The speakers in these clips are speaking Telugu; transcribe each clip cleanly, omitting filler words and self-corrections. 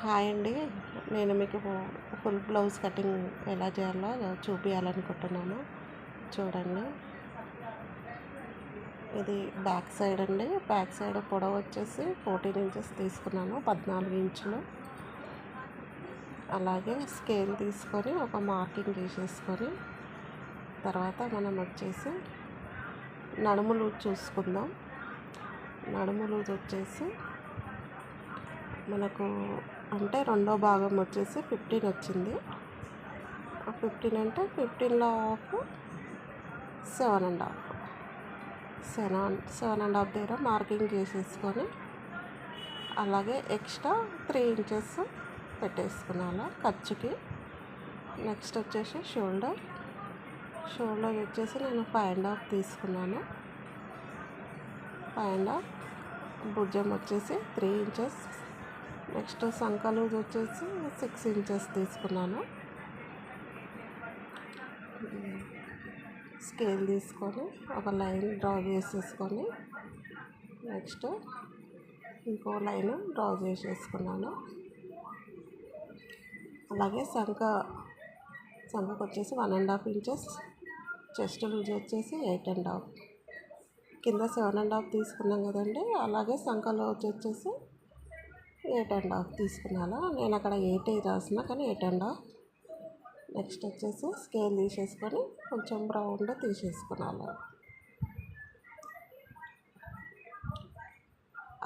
హాయ్ అండి. నేను మీకు ఫుల్ బ్లౌజ్ కటింగ్ ఎలా చేయాలో చూపించాలనుకుంటున్నాను. చూడండి, ఇది బ్యాక్ సైడ్ అండి. బ్యాక్ సైడ్ పొడవు వచ్చేసి 14 ఇంచెస్ తీసుకున్నాను, 14 ఇంచులు. అలాగే స్కేల్ తీసుకొని ఒక మార్కింగ్ చేసేసుకొని తర్వాత మనం వచ్చేసి నడుము లూజ్ చూసుకుందాం. నడుము లూజ్ వచ్చేసి మనకు అంటే రెండో భాగం వచ్చేసి 15 వచ్చింది. 15 అంటే 15లో హాఫ్ 7.5 దగ్గర మార్కింగ్ చేసేసుకొని అలాగే ఎక్స్ట్రా 3 ఇంచెస్ పెట్టేసుకున్నాను ఖర్చుకి. నెక్స్ట్ వచ్చేసి షోల్డర్ వచ్చేసి నేను 5.5 తీసుకున్నాను. 5.5. భుజం వచ్చేసి 3 ఇంచెస్. నెక్స్ట్ సంక లూజ్ వచ్చేసి 6 ఇంచెస్ తీసుకున్నాను. స్కేల్ తీసుకొని ఒక లైన్ డ్రా చేసేసుకొని నెక్స్ట్ ఇంకో లైన్ డ్రా చేసేసుకున్నాను. అలాగే సంకకు వచ్చేసి 1.5 ఇంచెస్. చెస్ట్ లూజ్ వచ్చేసి 8.5. కింద 7.5 తీసుకున్నాం కదండి. అలాగే సంక లూజ్ వచ్చేసి 8.5 తీసుకున్నాను. నేను అక్కడ 8 రాసిన కానీ 8.5. నెక్స్ట్ వచ్చేసి స్కేల్ తీసేసుకొని కొంచెం రౌండ్ తీసేసుకున్నాను.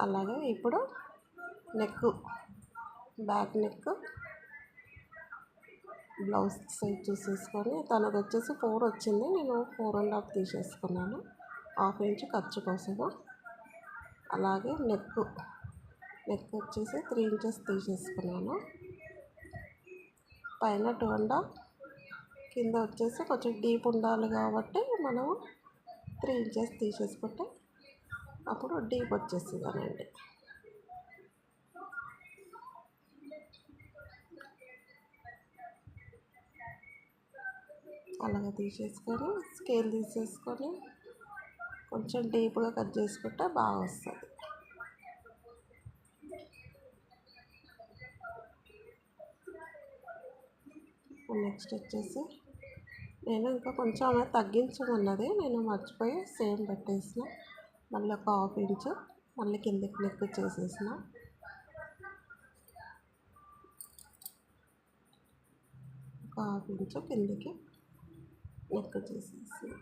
అలాగే ఇప్పుడు బ్యాక్ నెక్ బ్లౌజ్ సైజ్ చూసేసుకొని తనది వచ్చేసి 4 వచ్చింది. నేను 4.5 తీసేసుకున్నాను, 1/2 ఇంచ్ ఖర్చు కోసము. అలాగే నెక్ వచ్చేసి 3 ఇంచెస్ తీసేసుకున్నాను. పైన 2.5, కింద వచ్చేసి కొంచెం డీప్ ఉండాలి కాబట్టి మనం 3 ఇంచెస్ తీసేసుకుంటే అప్పుడు డీప్ వచ్చేస్తుందనండి. అలాగే తీసేసుకొని స్కేల్ తీసేసుకొని కొంచెం డీప్గా కట్ చేసుకుంటే బాగా వస్తుంది. నెక్స్ట్ వచ్చేసి నేను ఇంకా కొంచెం ఆమె తగ్గించమన్నది, నేను మర్చిపోయి సేమ్ పెట్టేసిన. మళ్ళీ ఒక 1/2 ఇంచు మళ్ళీ కిందకి నెక్ చేసేసిన. ఒక 1/2 ఇంచు కిందకి నెక్ చేసేసిన.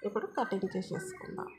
ఇప్పుడు కటింగ్ చేసేసుకుందాం.